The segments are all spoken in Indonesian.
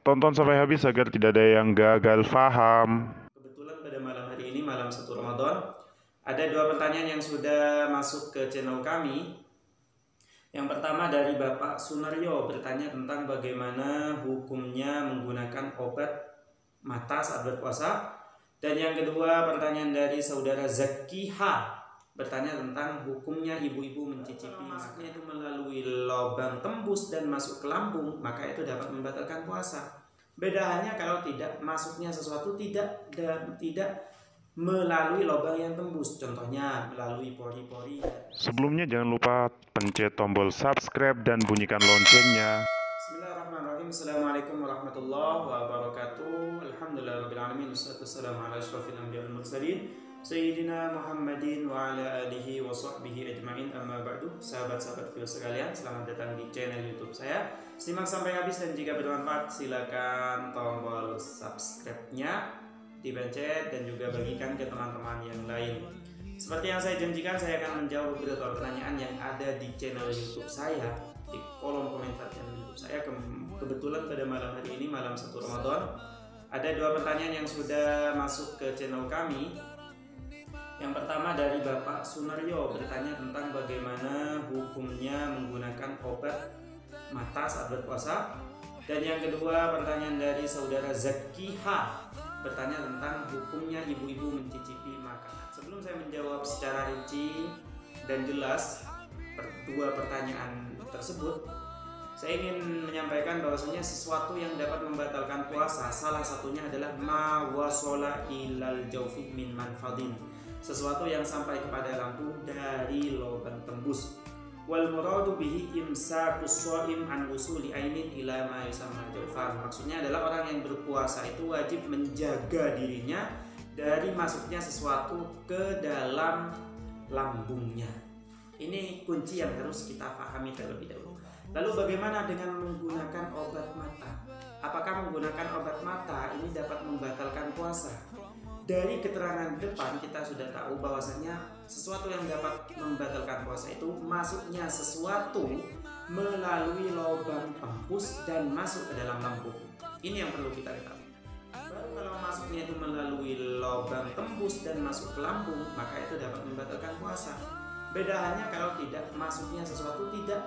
Tonton sampai habis agar tidak ada yang gagal paham. Kebetulan pada malam hari ini, malam 1 Ramadan, ada 2 pertanyaan yang sudah masuk ke channel kami. Yang pertama dari Bapak Sunaryo bertanya tentang bagaimana hukumnya menggunakan obat mata saat berpuasa. Dan yang kedua pertanyaan dari saudara Zakiha bertanya tentang hukumnya ibu-ibu mencicipi masuknya itu melalui lubang tembus dan masuk ke lambung, maka itu dapat membatalkan puasa. Bedanya kalau tidak masuknya sesuatu tidak melalui lubang yang tembus, contohnya melalui pori-pori. Sebelumnya jangan lupa pencet tombol subscribe dan bunyikan loncengnya. Bismillahirrahmanirrahim. Assalamualaikum warahmatullahi wabarakatuh. Alhamdulillahirrahmanirrahim. Wassalamu ala asyrafil anbiya wal mursalin Sayyidina Muhammadin wa ala alihi wa sahbihi ajma'in, amma ba'du. Sahabat-sahabat video sekalian, selamat datang di channel YouTube saya. Simak sampai habis dan jika bermanfaat silakan tombol subscribe-nya dipencet dan juga bagikan ke teman-teman yang lain. Seperti yang saya janjikan, saya akan menjawab beberapa pertanyaan yang ada di channel YouTube saya, di kolom komentar channel YouTube saya. Kebetulan pada malam hari ini, malam 1 Ramadan, ada 2 pertanyaan yang sudah masuk ke channel kami. Yang pertama dari Bapak Sunaryo bertanya tentang bagaimana hukumnya menggunakan obat mata saat berpuasa. Dan yang kedua pertanyaan dari saudara Zakiha bertanya tentang hukumnya ibu-ibu mencicipi makanan. Sebelum saya menjawab secara rinci dan jelas kedua pertanyaan tersebut, saya ingin menyampaikan bahwasanya sesuatu yang dapat membatalkan puasa salah satunya adalah ma wasala ilal jaufi min manfadin, sesuatu yang sampai kepada lambung dari lubang tembus. Wal muradu bihi imsakus shaim an usuli ainin ila ma yusamma jaufan. Maksudnya adalah orang yang berpuasa itu wajib menjaga dirinya dari masuknya sesuatu ke dalam lambungnya. Ini kunci yang harus kita pahami terlebih dahulu. Lalu bagaimana dengan menggunakan obat mata? Apakah menggunakan obat mata ini dapat membatalkan puasa? Dari keterangan depan kita sudah tahu bahwasanya sesuatu yang dapat membatalkan puasa itu masuknya sesuatu melalui lubang tembus dan masuk ke dalam lambung. Ini yang perlu kita ketahui. Baru kalau masuknya itu melalui lubang tembus dan masuk ke lambung, maka itu dapat membatalkan puasa. Bedanya kalau tidak masuknya sesuatu tidak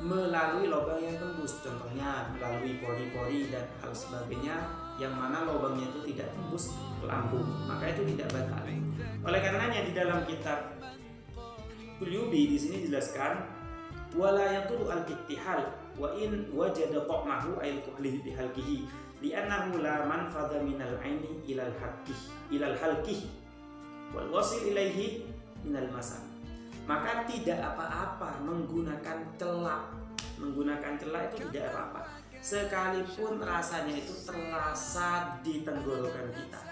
melalui lubang yang tembus, contohnya melalui pori-pori dan hal sebagainya, yang mana lubangnya itu tidak tembus ke lambung, maka itu tidak batal. Oleh karenanya di dalam kitab Kulyubi di sini dijelaskan wala yaqulu al-ittihal wa in wajada ta'mahu ayil kuhlih bihalqihi li'annahu la manfadha minal aini ilal halqih wal wasil ilaihi minal masam. Maka tidak apa-apa menggunakan celak. Menggunakan celak itu tidak apa-apa, sekalipun rasanya itu terasa di tenggorokan kita.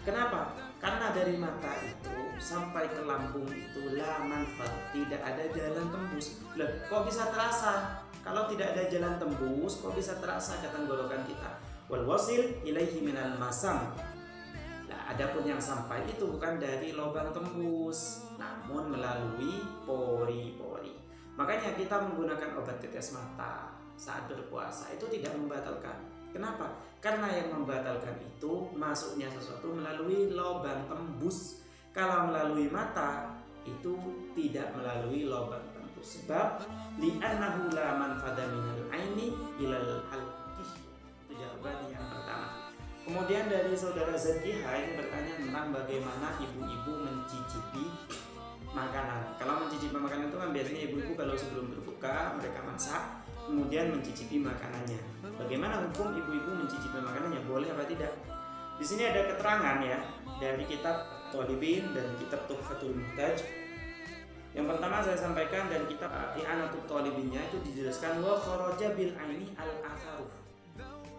Kenapa? Karena dari mata itu sampai ke lambung itu la manfaat, tidak ada jalan tembus. Loh, kok bisa terasa? Kalau tidak ada jalan tembus, kok bisa terasa ke tenggorokan kita? Wal wasil ilaihi minal masam. Adapun yang sampai itu bukan dari lubang tembus, namun melalui pori-pori. Makanya kita menggunakan obat tetes mata saat berpuasa itu tidak membatalkan. Kenapa? Karena yang membatalkan itu masuknya sesuatu melalui lubang tembus. Kalau melalui mata itu tidak melalui lubang tembus. Sebab li'annahu la manfadha minal aini ilal halqih. Itu jawaban yang pertama. Kemudian dari saudara Zakiha ini bertanya tentang bagaimana ibu-ibu mencicipi makanan. Kalau mencicipi makanan itu kan biasanya ibu-ibu kalau sebelum berbuka mereka masak, kemudian mencicipi makanannya. Bagaimana hukum ibu-ibu mencicipi makanannya? Boleh apa tidak? Di sini ada keterangan ya dari kitab Thalibin dan kitab Tuhfatul Muhtaj. Yang pertama saya sampaikan dari kitab I'anatul Thalibinnya itu dijelaskan wa kharaja bil aini al atharu,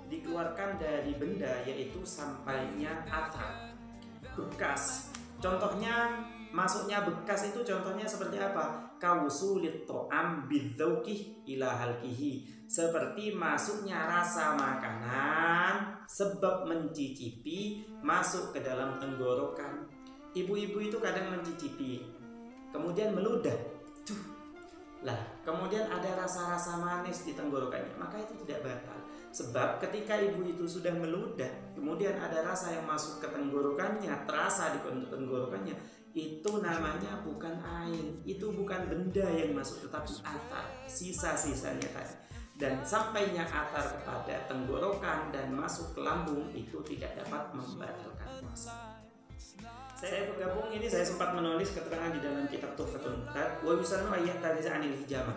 dikeluarkan dari benda yaitu sampainya athar, bekas. Contohnya masuknya bekas itu contohnya seperti apa? Kausulit to'am bidzauqih ila halqihi, seperti masuknya rasa makanan sebab mencicipi masuk ke dalam tenggorokan. Ibu-ibu itu kadang mencicipi kemudian meludah, Lah, kemudian ada rasa-rasa manis di tenggorokannya, maka itu tidak batal. Sebab ketika ibu itu sudah meludah, kemudian ada rasa yang masuk ke tenggorokannya, terasa di tenggorokannya, itu namanya bukan air, itu bukan benda yang masuk, tetapi atar, sisa-sisanya tadi. Dan sampainya atar kepada tenggorokan dan masuk ke lambung itu tidak dapat membatalkan puasa. Saya bergabung ini, saya sempat menulis keterangan di dalam kitab Tuhfatul Muhtad, wa yusannu ayyatariza 'anil hijamah.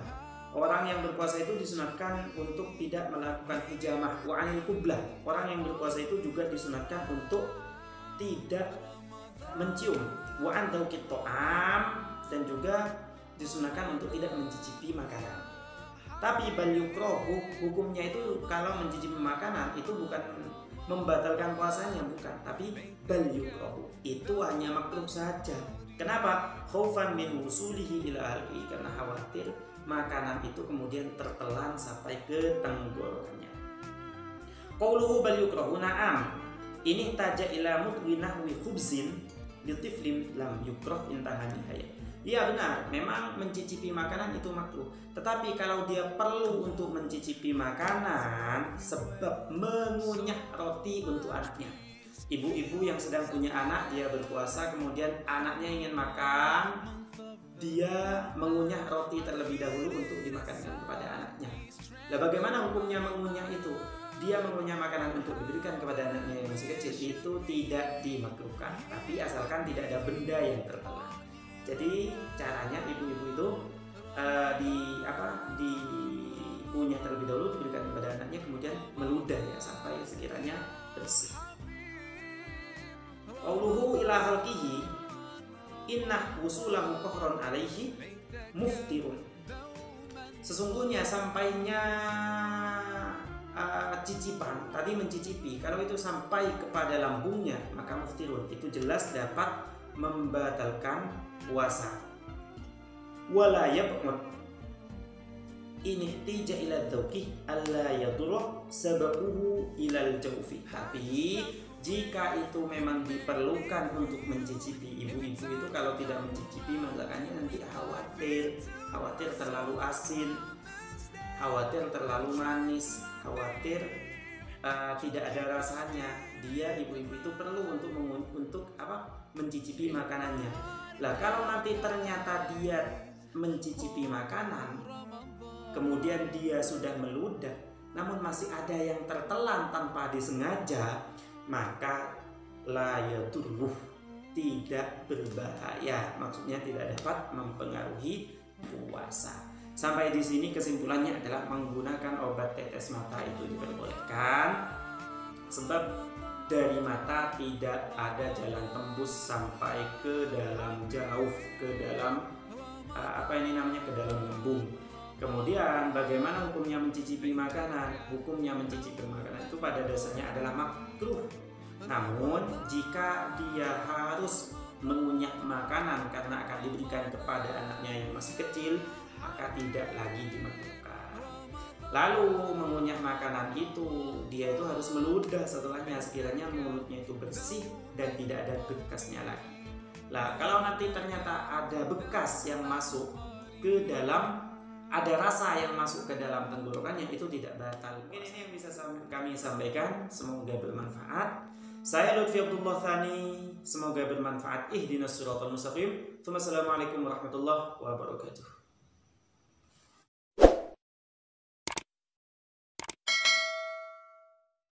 Orang yang berpuasa itu disunatkan untuk tidak melakukan hijamah, wa 'anil qublah. Orang yang berpuasa itu juga disunatkan untuk tidak mencium, wa 'an dzauqit ta'am, dan juga disunatkan untuk tidak mencicipi makanan. Tapi bal yukrahu, hukumnya itu kalau mencicipi makanan itu bukan membatalkan puasanya, bukan, tapi bal yukrahu, itu hanya makruh saja. Kenapa? Khaufan min wusulihi ila alqi, karena khawatir makanan itu kemudian tertelan sampai ke tenggorokannya. Qauluhu bal yukrahu, na'am, ini taja ila mutwinah wi khubzin litiflim lam yukrah intaha nihayah. Iya benar, memang mencicipi makanan itu makruh. Tetapi kalau dia perlu untuk mencicipi makanan sebab mengunyah roti untuk anaknya. Ibu-ibu yang sedang punya anak, dia berpuasa, kemudian anaknya ingin makan, dia mengunyah roti terlebih dahulu untuk dimakankan kepada anaknya. Nah, bagaimana hukumnya mengunyah itu? Dia mengunyah makanan untuk diberikan kepada anaknya yang masih kecil, itu tidak dimakruhkan, tapi asalkan tidak ada benda yang tertelan. Jadi caranya ibu-ibu itu dikunyah terlebih dahulu, diberikan kepada anaknya, kemudian meludah ya sampai sekiranya bersih. Qauluhu ila halqihi inna wusulahu qahran alaihi muftirun. Sesungguhnya sampainya cicipan, tadi mencicipi, kalau itu sampai kepada lambungnya maka muftirun, itu jelas dapat membatalkan puasa. Wala yab'ud ini tija ila dzauqi alla yadurra sababuhu ilal jawfi. Tapi jika itu memang diperlukan untuk mencicipi, ibu-ibu itu kalau tidak mencicipi masakannya nanti khawatir terlalu asin, khawatir terlalu manis, khawatir tidak ada rasanya. Dia ibu-ibu itu perlu untuk mencicipi makanannya. Lah kalau nanti ternyata dia mencicipi makanan, kemudian dia sudah meludah, namun masih ada yang tertelan tanpa disengaja, maka la yadurruh, tidak berbahaya. Maksudnya tidak dapat mempengaruhi puasa. Sampai di sini kesimpulannya adalah menggunakan obat tetes mata itu diperbolehkan, sebab dari mata tidak ada jalan tembus sampai ke dalam jauh, ke dalam ke dalam lambung. Kemudian bagaimana hukumnya mencicipi makanan? Hukumnya mencicipi makanan itu pada dasarnya adalah makruh. Namun jika dia harus mengunyah makanan karena akan diberikan kepada anaknya yang masih kecil, maka tidak lagi dimakruhkan. Lalu mengunyah makanan itu, dia itu harus meludah setelahnya sekiranya mulutnya itu bersih dan tidak ada bekasnya lagi. Lah kalau nanti ternyata ada bekas yang masuk ke dalam, ada rasa yang masuk ke dalam tenggorokannya, itu tidak batal. Mungkin ini yang bisa kami sampaikan, semoga bermanfaat. Saya Lutfi Abdullah Thani, semoga bermanfaat. Ihdinas siratal mustaqim. Wassalamualaikum warahmatullahi wabarakatuh.